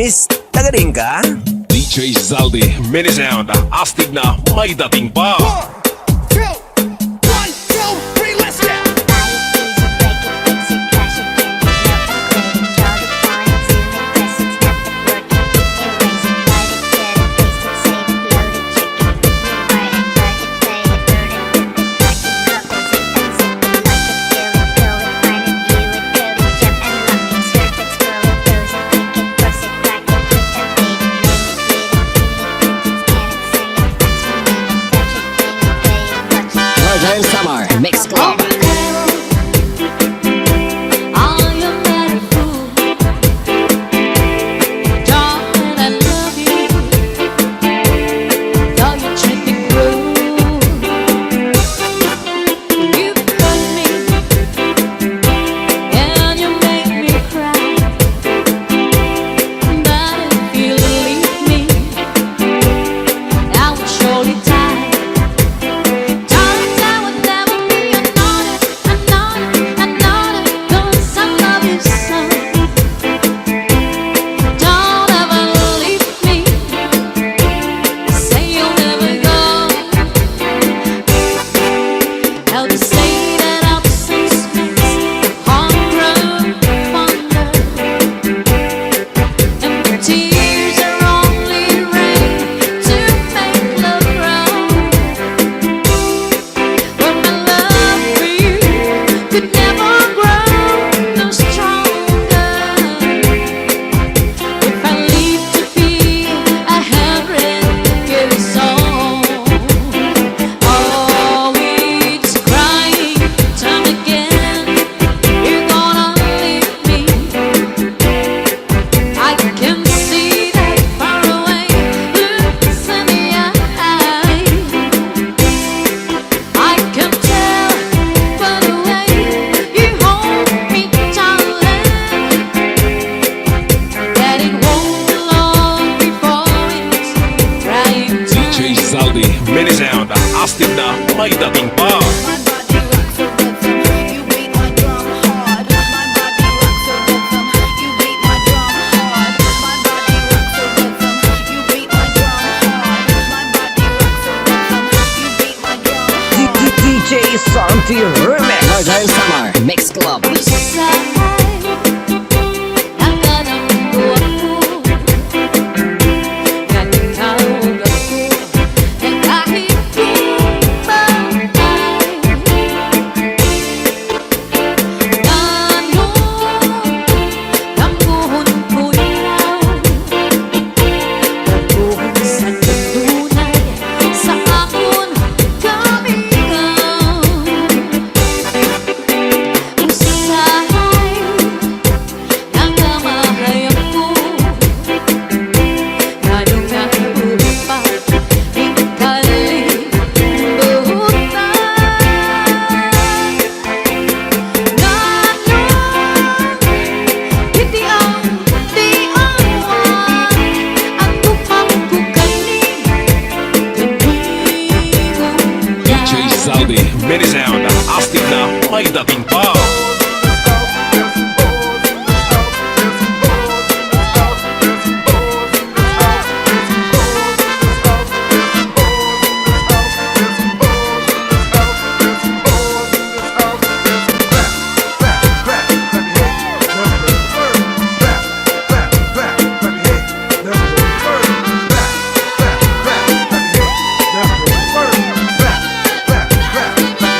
Miss, tagaling ka? DJ Zaldi, mini sound, astig na may dating pa. 1, 2, 3, let's go! Summer Mix Club. Mini sound, astig na may dating pa. DJ Santi Remix. Northern Summer Mix Club. Mini sound, astig na may dating pa.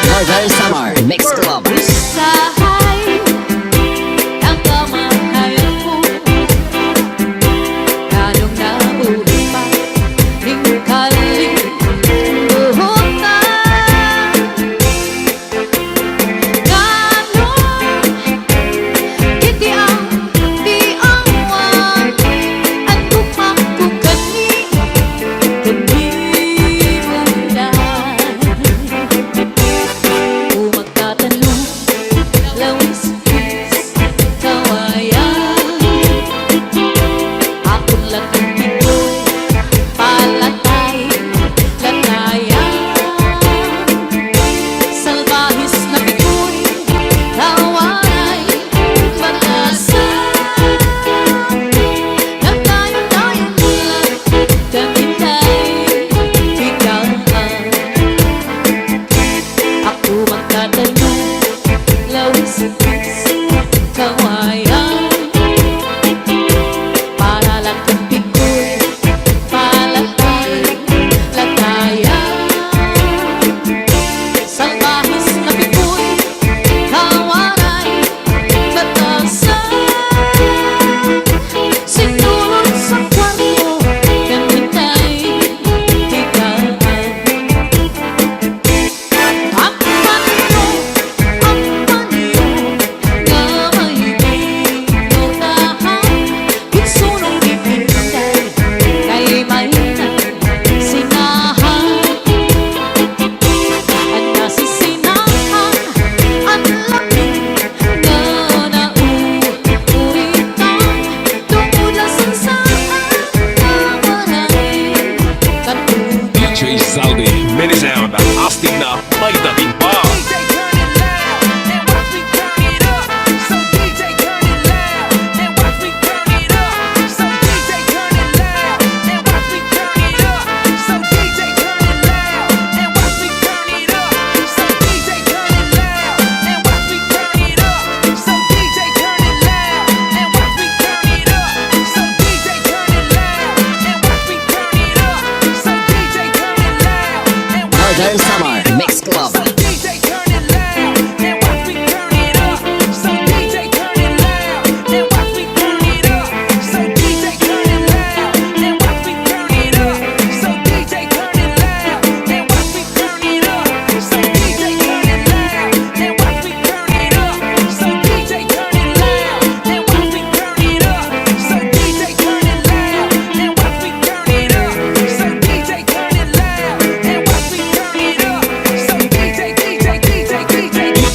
Northern Summer Mix Club.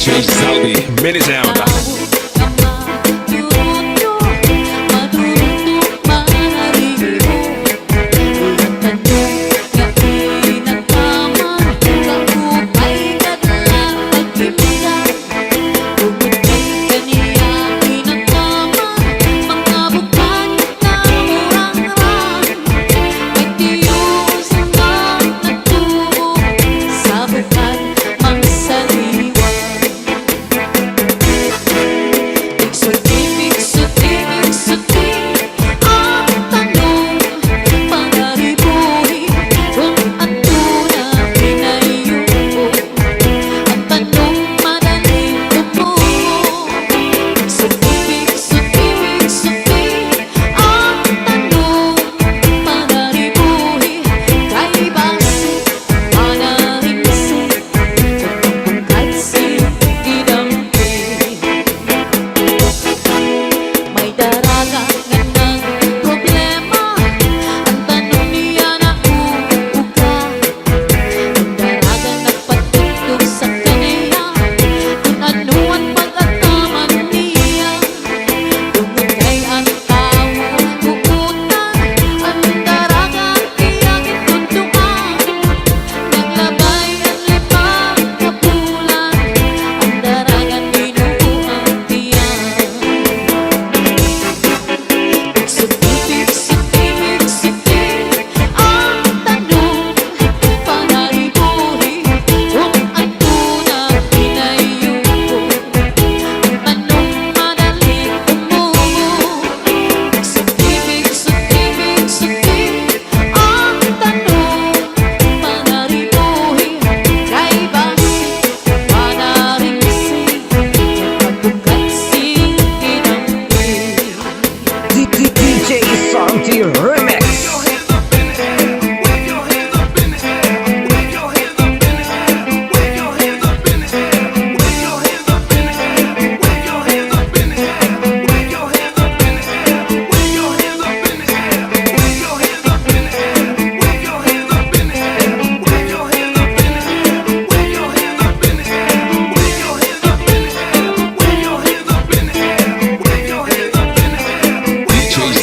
DJ Zaldi, mini sound. DJ Santi Remix.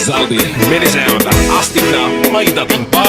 Zaldi, mini sound. Astig na may dating pa.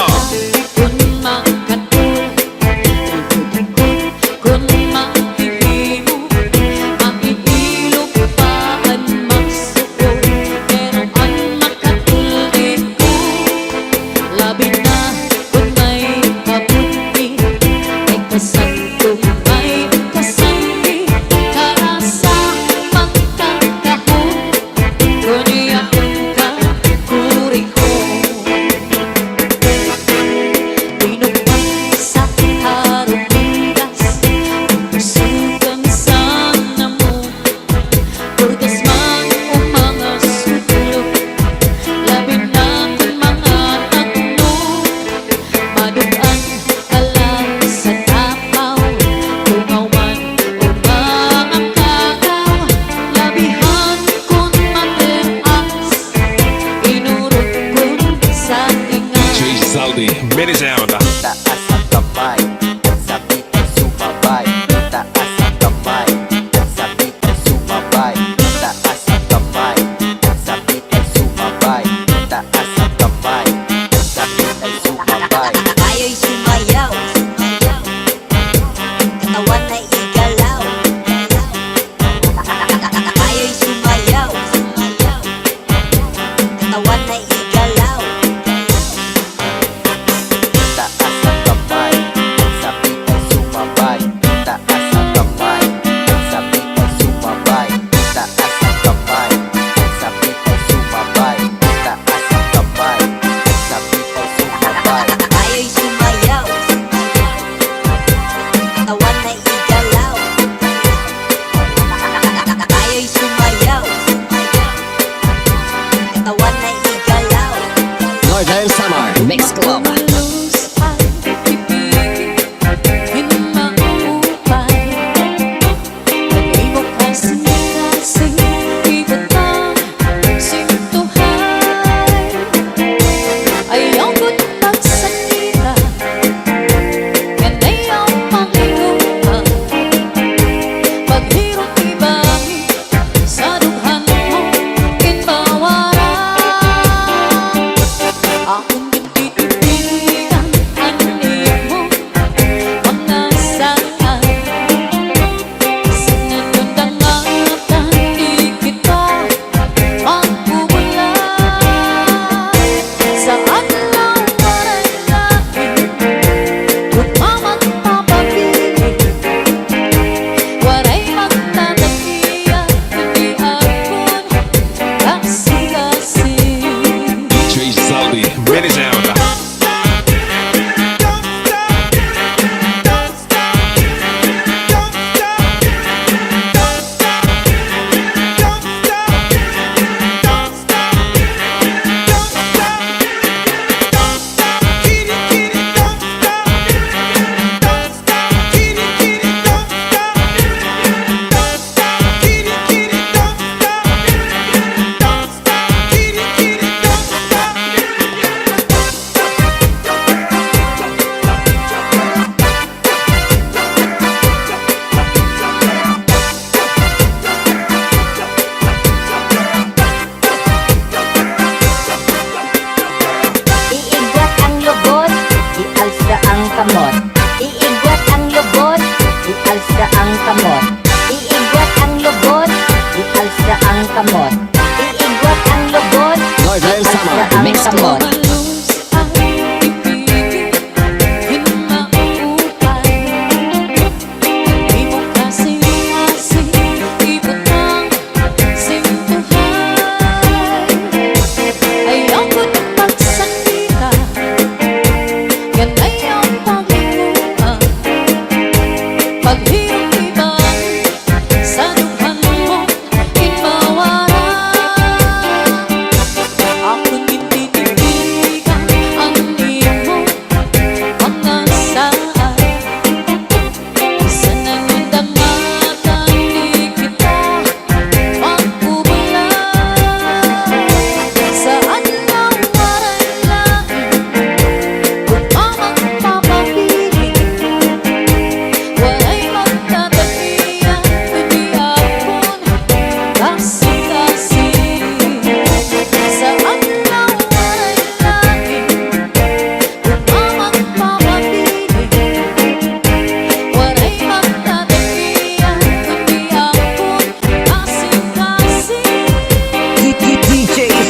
Zaldi, mini sound. Taas ang kamay, sabit ay sumabay. Taas ang kamay, sabit ay sumabay. Taas ang kamay, sabit ay sumabay. Taas ang kamay, sabit ay sumabay. Tayo'y sumayaw, katawan ay igalaw. Tayo'y sumayaw, katawan ay igalaw.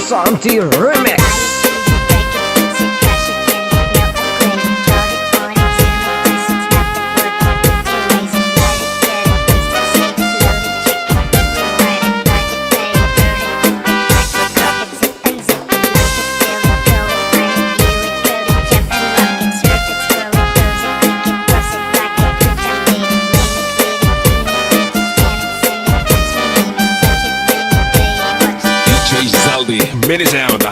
Santi Remix. DJ Zaldi, mini sound.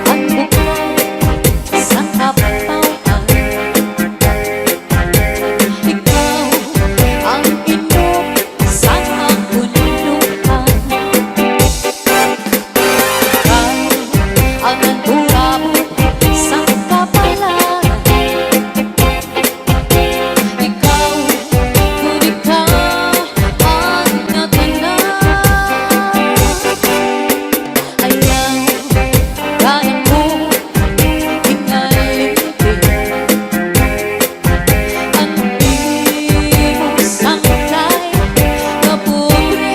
Ang bukod sa kapauhan, ikaw ang inog sa kabundukan, ikaw ang nagburabot sa kapalaran, ikaw kung ikaw ang natanan. Ayaw kaya mo inalitin ang imong sangkay na pobre.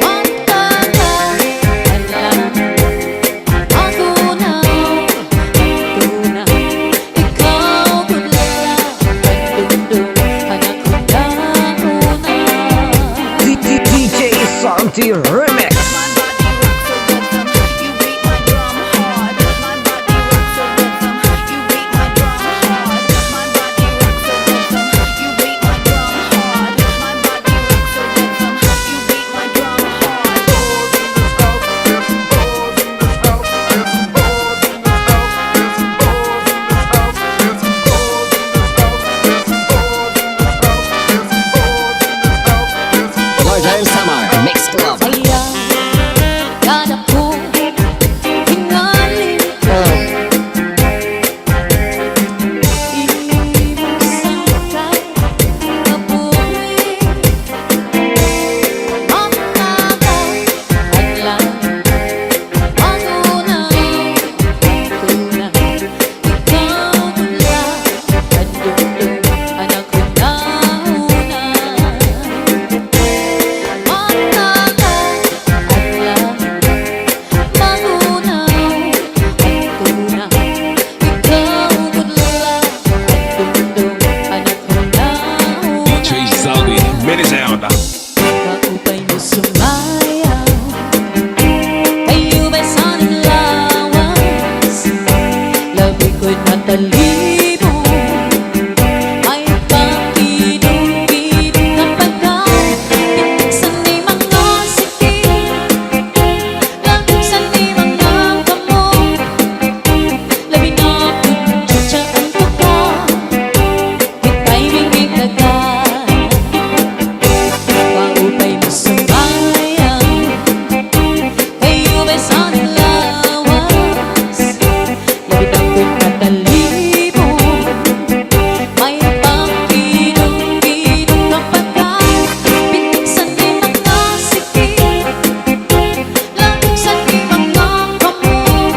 Magtatalan magunaw, tunay ikaw gudla ang dundong anak ko na una. DJ Santi Remix. Northern Summer Mix Club. Ayaw kada po hingalin ka, imong sangkay na pobre. Magtataw hadlang magunaw, tunay ikaw gula ang dundong anak ko na una. Magtataw hadlang magunaw, ang tunay ikaw gudla ang dundong anak ko na una. DJ Zaldi, mini sound. Kaupay mo sumayaw, kayo ba'y sanang lawas? Labi ko'y natalino, may pakidong-kidong na pagkaw. Pinagsan ni mga sikil, lagsan ni mga kamot. Labi na kung tsatsaan ko ka, ika'y mingitagan. Kaupay mo sumayaw, kayo ba'y sanang lawas? Labi na kung natalino, may pakidong-kidong na pagkaw. Pinagsan ni mga sikil, lagsan ni mga kamot.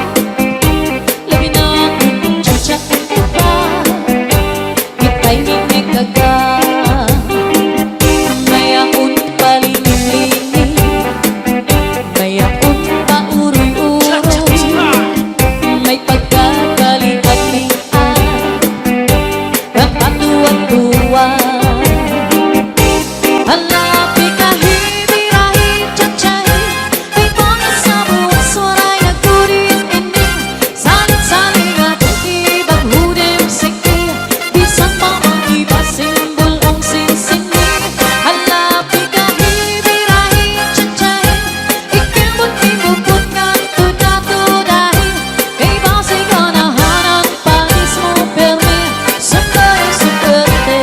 Labi na kung tsatsaan ko ka, ika'y mingitagan. Mayakon paliling-liling, mayakon pauroy-uroy, may pagkakalian-lian, kapatuan-tuwan. Halapi kahit-birahin, tsatsay, may mga sabong suray na kurin-ining, salit-saling at ibang hudem sikil, bisan pa ang iba simbol ang sinsinin. Halapi kahit-birahin, tsatsay, ikimot-imupot ng tuda-tudahin, kay base ka na hanang pangis mo perme, sukay-sukerte.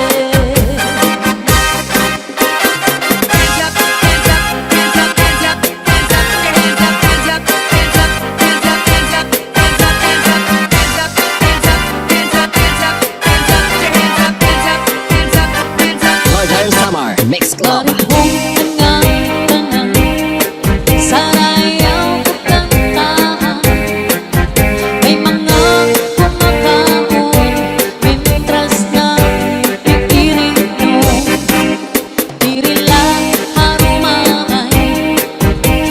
Northern Summer Mix Club. Marihong tangang-tangang, sarayaw kakantahan, may mga kumakaon, mintras na ikiring-inom. Diri lang harumamay, kung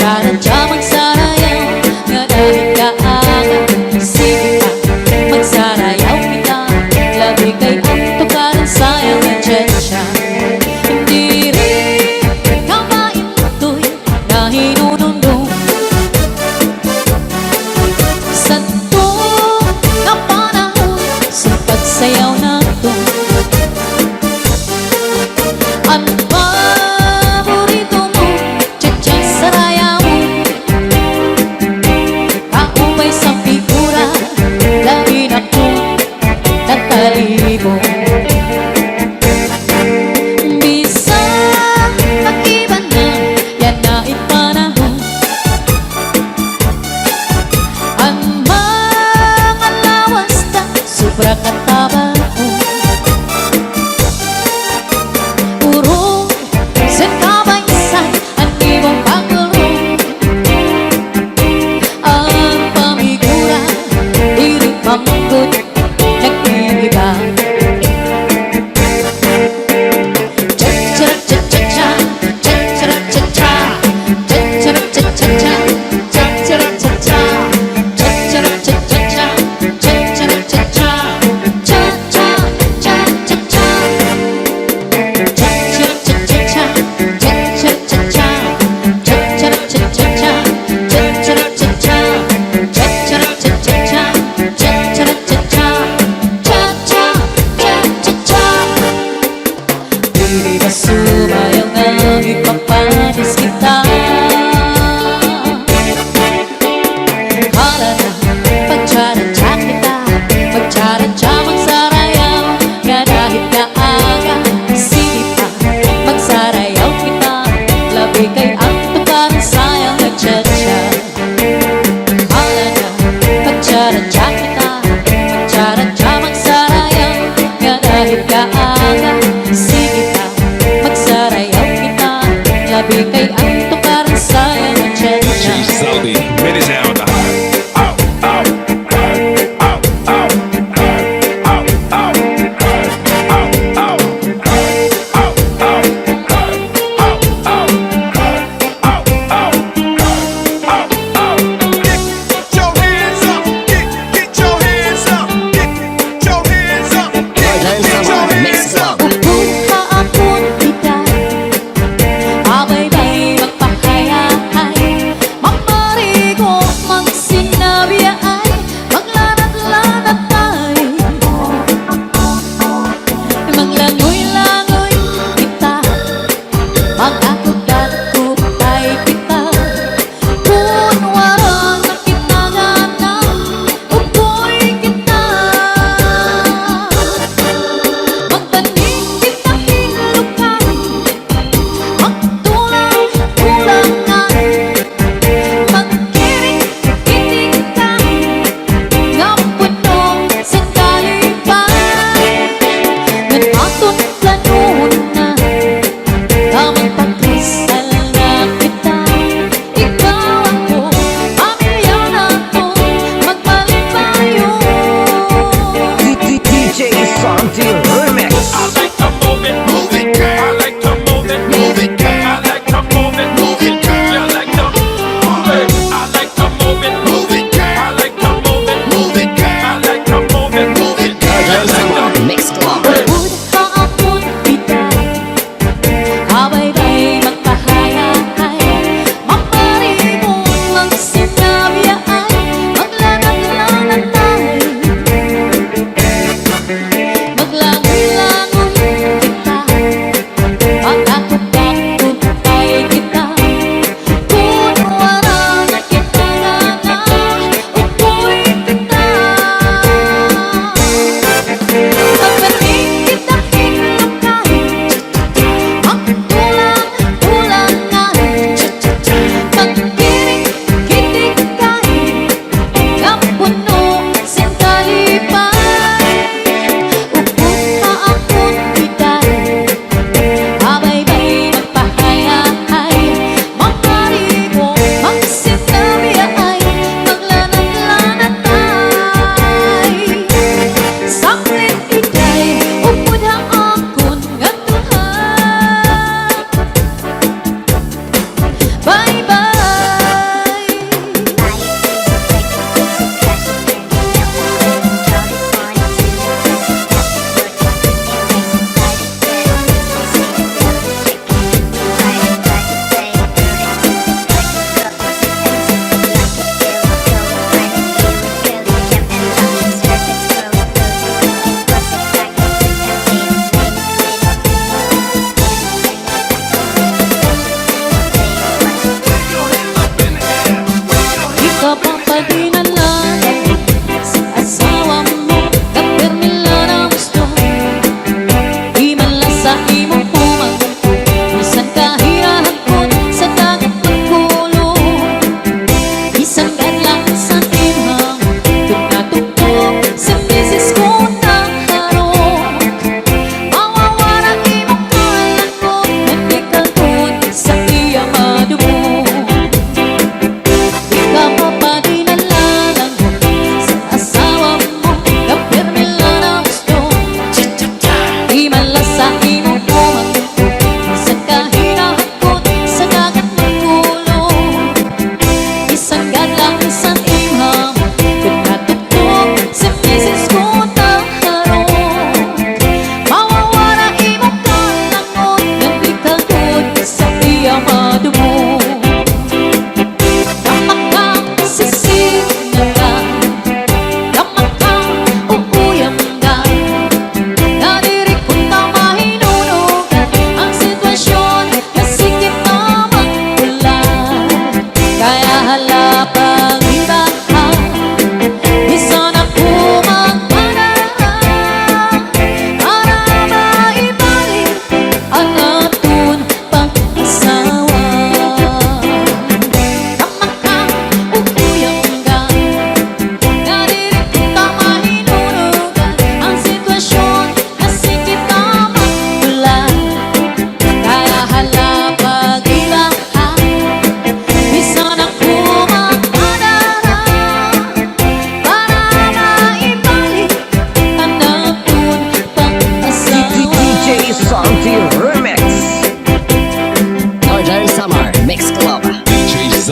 Saradya magsarayaw nga dahil kaaga. Sige ka, magsarayaw kita. Labi kay ang tukaran sayang ang tiyensya. Hindi rin kamain ito'y na hinunundong sa to na panahon sa pagsayaw na to. Ang paborito mo, tiyatsa saraya mo,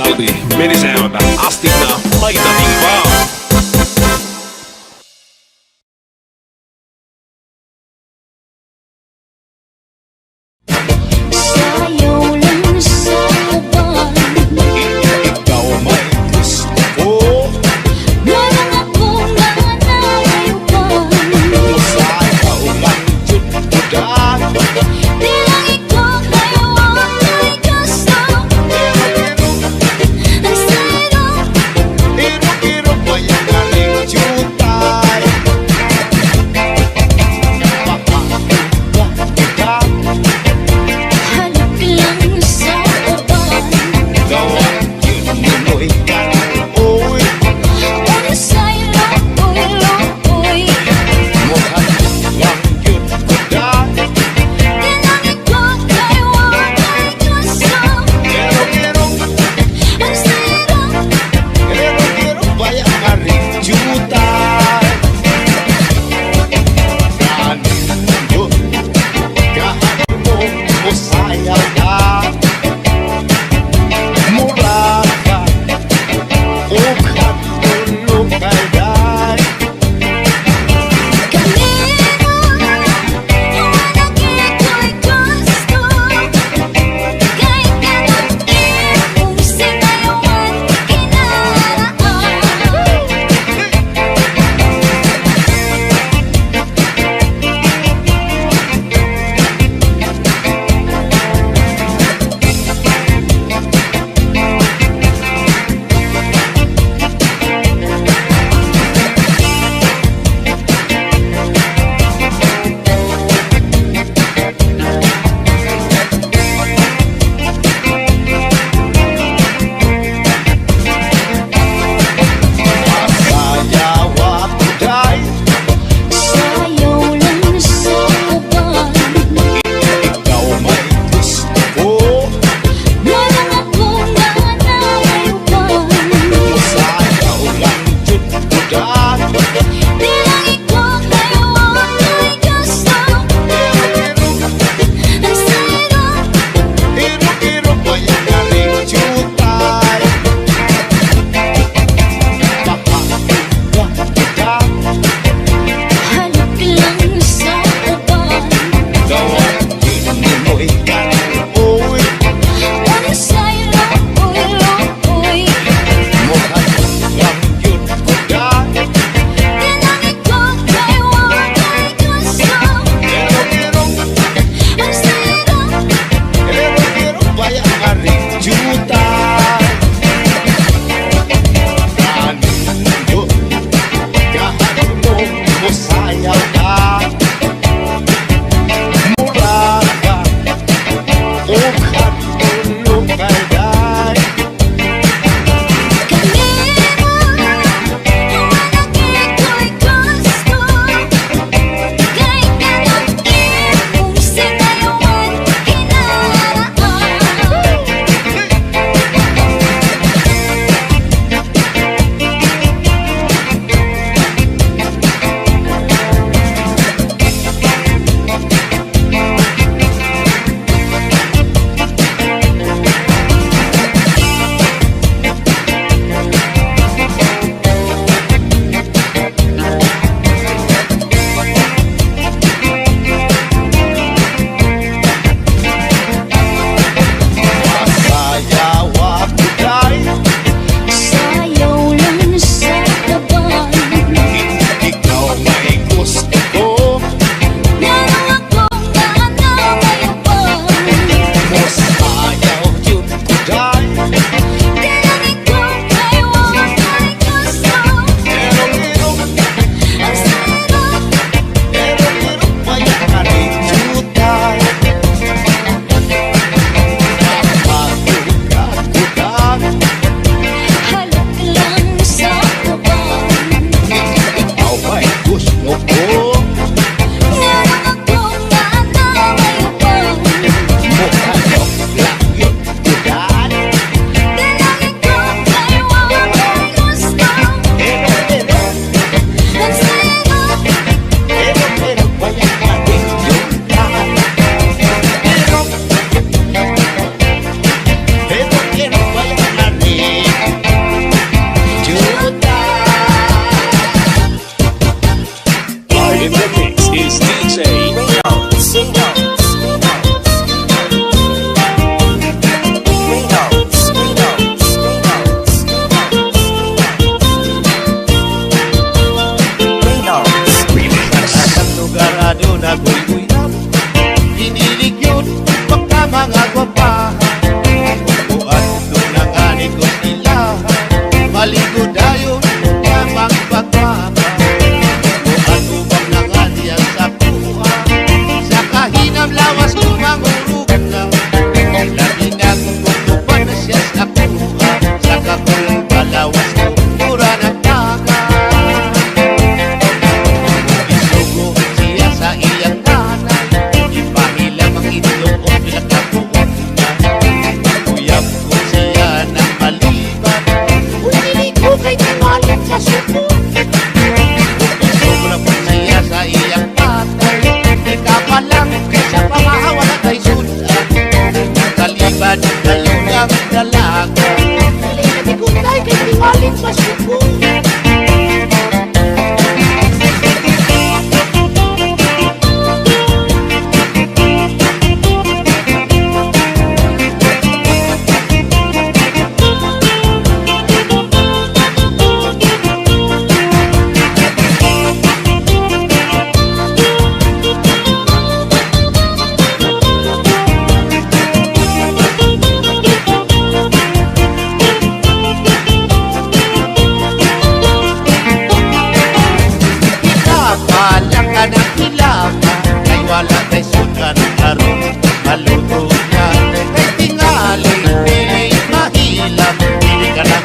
Zaldi minisound, astig na may dating pa. Sayaw lang sa uban, Ikaw may gusto ko. walang akong nanayuban. Sayaw man jud ko dahil. Di lang ikaw kayo ang may gusto. Ang sarap, Irog-irog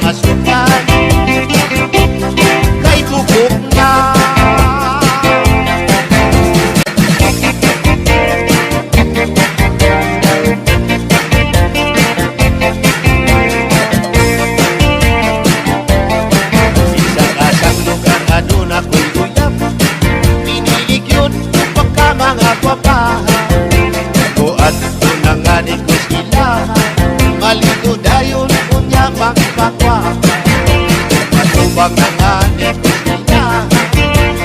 asukan kay bubok na. Isang asang lugar aduna ko'y uyap, pinilig yun pagka mga papaha. Kuat ko na nga ni ko sila, maligo dayon kunya magpakwa. Matubang na nga ni ko sila,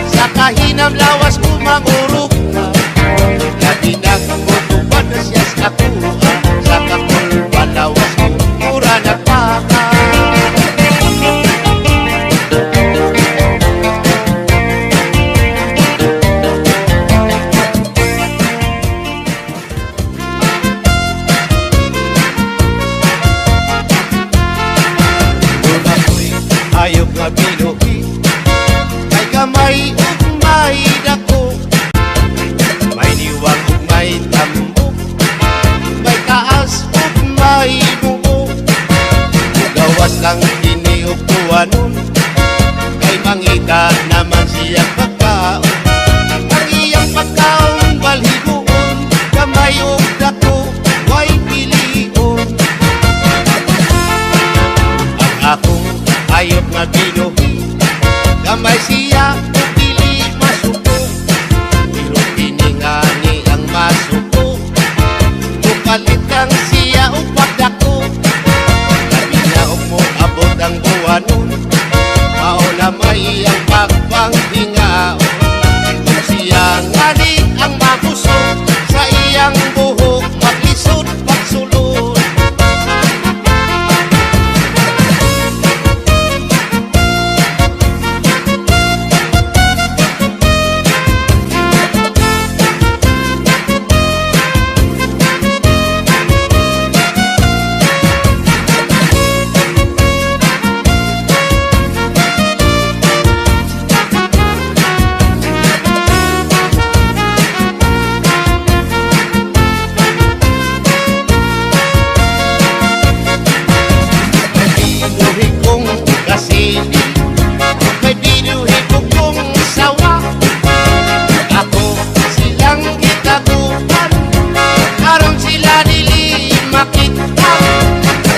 sa kahinam lawas kumangurog na. Lagi na kumutubad na siya sa kuha, sa kakulban lawas kumura na paka. Ayok nga binuhi, kay kamay ug may dako, may niwang ug may tambok, may taas ug may buo. Gawas lang kini ug tuwanon, kay mangita naman siyang pagkaon. Ang iyang pagkaon balhigoon, kamay ug dako way pilion. Ang akong ayok nga binuhi, kamay siya ug dili masuko. Pero piningani ang masuko, upalit kang siya ug pagdako. Labi na ug mo abot ang buwanon, mao na may ang pagpanghingaon. Kung siya ngani ang mabusog, sa iyang buhok maglisod pagsulod. Binuhi kong kasili, may binuhi kong sawa. Ako silang gitaguan, karon sila dili makita.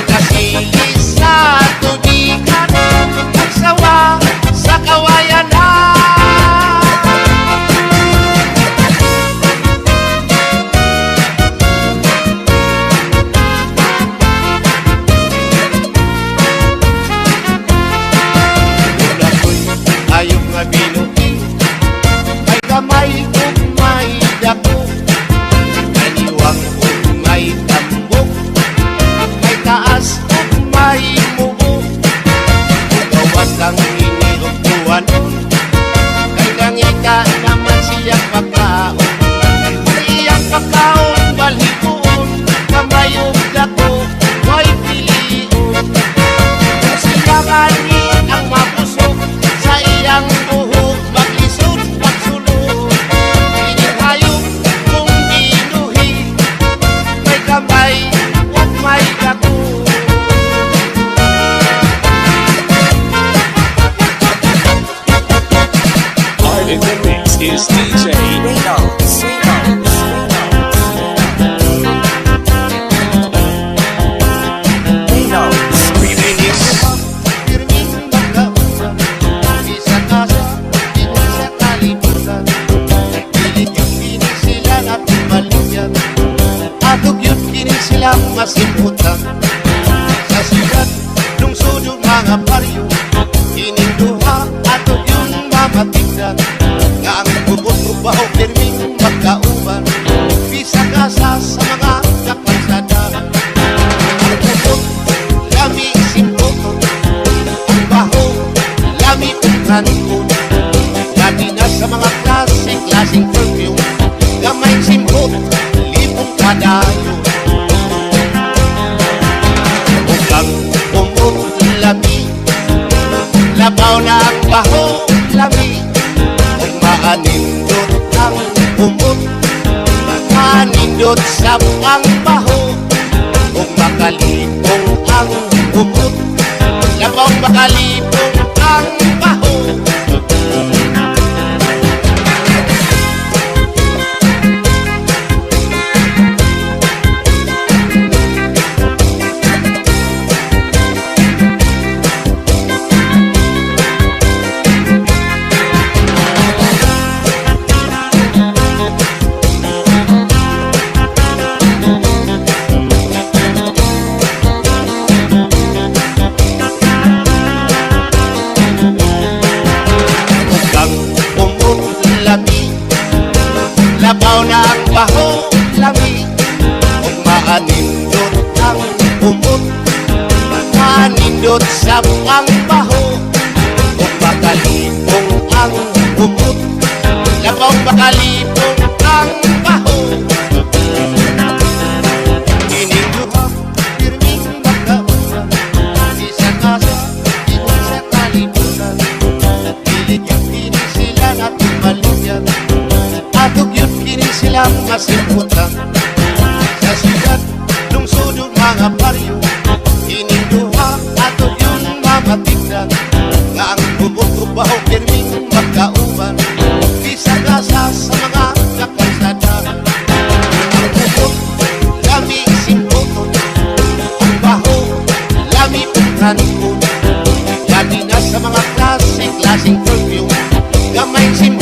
Kasili sa tubigan, ang sawa sa kawayanan. Ayok nga binuhi, may kamay ug may dako, may niwang ug may tambok, may taas ug may mubo. Gawas lang ini ug tuwanon, kay nangita naman siyang pagkaon. Ang iyang pagkaon balhigoon, kamay ug dako way pilion. Kung siya ngani ang mabusog, sa iyang buhok maglisod pagsulod. Ining hayop kung binuhi, may kamay ug may dako. Art in the mix is DJ Piniling lumang, pirming magkausan, isa kasa, dili sa kalibutan. Pilit yung kini sila natin maligyan, atog yun kini silang masimutan. Sa sigat, lungsod yung mga baryo, kining duha, atog yung mamatigdan. Nga ang bubot ubaho, pirming magkauban, isa kasa sa mga kapansadan. Ang bubot, lami simpot, ang baho, lami pagkanikot. Lagi na sa mga klaseng perfume, gamay simpot, lipong kadayo. Ukang umot, lami, labaw na ang baho, lami. Kung maanindot ang umot, maanindot sa ang baho. Kung makalipong ang umot, Labaw makalipong ang baho. Labaw na ang baho, lami. Kung maanindot ang umot, manindot sa ang baho. Kung makalipong ang umot, labaw makalipong ang baho. Ininduha, pirming magkausan, isa kasa, hindi sa kalibutan. Pilit yung pini sila natin maligyan. Atog yun kini silang masimputan. Sa siyad, lungsod yung mga baryo, ininduha, atog yun mamatigdan. Nga ang bumutubaho, pirming magkauban, isa-gasa sa mga kakalsadahan. Ang bubot, lami simputon, ang baho, lami pagkanikon. Lagi na sa mga klaseng perfume, gamay simputon.